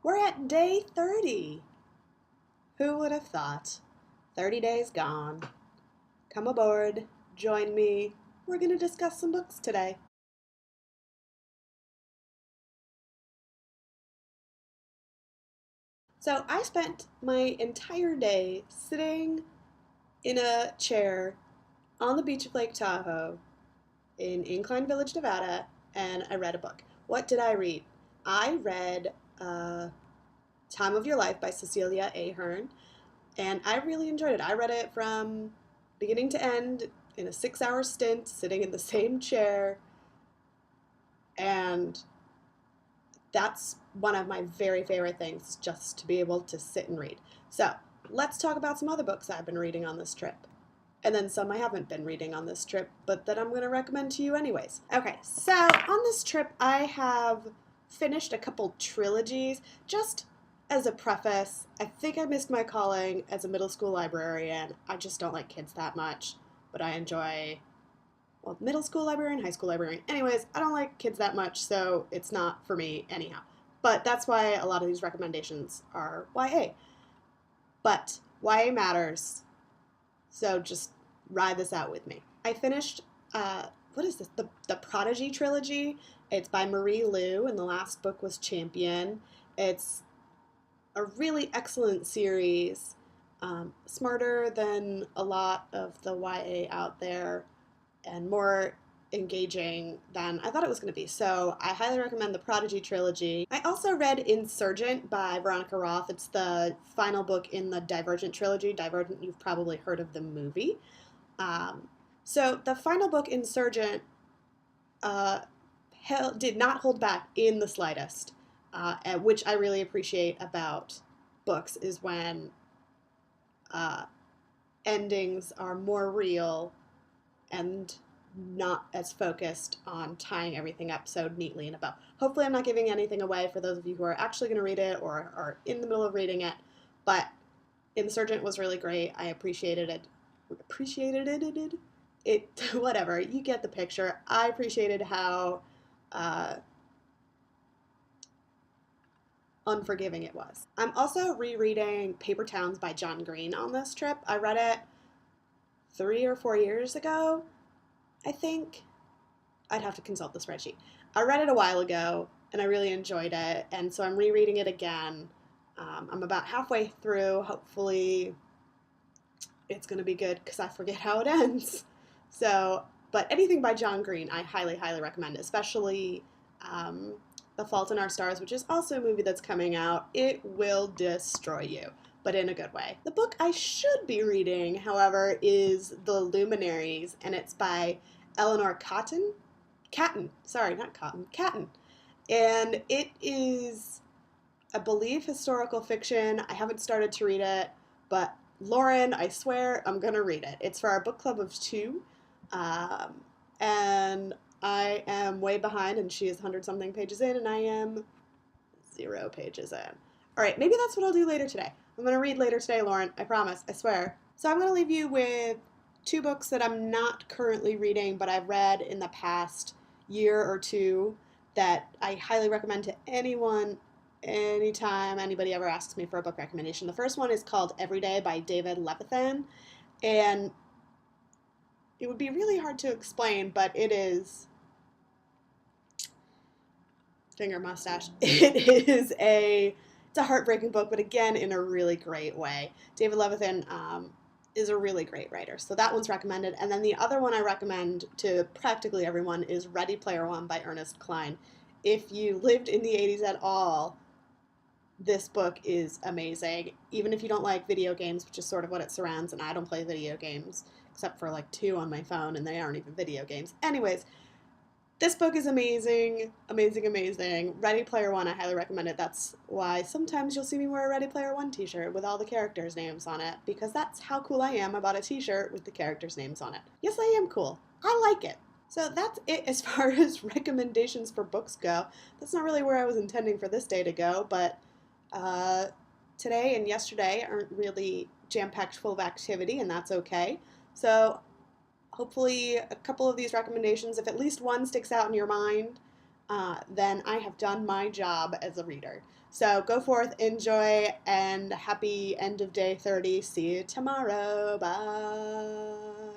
We're at day 30. Who would have thought? 30 days gone. Come aboard, join me. We're going to discuss some books today. So I spent my entire day sitting in a chair on the beach of Lake Tahoe in Incline Village, Nevada, and I read a book. What did I read? I read Time of Your Life by Cecilia Ahern, and I really enjoyed it. I read it from beginning to end in a 6-hour stint, sitting in the same chair, and that's one of my very favorite things, just to be able to sit and read. So let's talk about some other books I've been reading on this trip. And then some I haven't been reading on this trip, but that I'm going to recommend to you anyways. Okay, so on this trip I have finished a couple trilogies. Just as a preface, I think I missed my calling as a middle school librarian. I just don't like kids that much, but I enjoy, well, middle school librarian, high school librarian. Anyways, I don't like kids that much, so it's not for me anyhow. But that's why a lot of these recommendations are YA. But YA matters, so just ride this out with me. I finished, what is this? The Prodigy trilogy. It's by Marie Lu, and the last book was Champion. It's a really excellent series, smarter than a lot of the YA out there, and more engaging than I thought it was going to be. So I highly recommend the Prodigy trilogy. I also read Insurgent by Veronica Roth. It's the final book in the Divergent trilogy. Divergent, you've probably heard of the movie. So the final book, Insurgent, did not hold back in the slightest, which I really appreciate about books, is when endings are more real and not as focused on tying everything up so neatly in a bow. Hopefully I'm not giving anything away for those of you who are actually going to read it or are in the middle of reading it, but Insurgent was really great. I appreciated it. Whatever, you get the picture. I appreciated how unforgiving it was. I'm also rereading Paper Towns by John Green on this trip. I read it 3 or 4 years ago, I think. I'd have to consult the spreadsheet. I read it a while ago, and I really enjoyed it, and so I'm rereading it again. I'm about halfway through. Hopefully it's going to be good, because I forget how it ends. So, but anything by John Green, I highly, highly recommend, especially The Fault in Our Stars, which is also a movie that's coming out. It will destroy you, but in a good way. The book I should be reading, however, is The Luminaries, and it's by Eleanor Catton. And it is, I believe, historical fiction. I haven't started to read it, but Lauren, I swear I'm going to read it. It's for our book club of 2, and I am way behind, and she is 100-something pages in, and I am 0 pages in. All right, maybe that's what I'll do later today. I'm going to read later today, Lauren. I promise. I swear. So I'm going to leave you with 2 books that I'm not currently reading, but I've read in the past year or 2 that I highly recommend to anyone, anytime anybody ever asks me for a book recommendation. The first one is called Everyday by David Levithan, and it would be really hard to explain, but it is finger mustache. It's a heartbreaking book, but again, in a really great way. David Levithan is a really great writer, so that one's recommended. And then the other one I recommend to practically everyone is Ready Player One by Ernest Cline. If you lived in the 80s at all, this book is amazing. Even if you don't like video games, which is sort of what it surrounds, and I don't play video games, except for like 2 on my phone, and they aren't even video games. Anyways, this book is amazing, amazing, amazing. Ready Player One, I highly recommend it. That's why sometimes you'll see me wear a Ready Player One t-shirt with all the characters' names on it, because that's how cool I am about a t-shirt with the characters' names on it. Yes, I am cool. I like it. So that's it as far as recommendations for books go. That's not really where I was intending for this day to go, but today and yesterday aren't really jam-packed full of activity, and that's okay. So hopefully a couple of these recommendations, if at least one sticks out in your mind, then I have done my job as a reader. So go forth, enjoy, and happy end of day 30. See you tomorrow. Bye.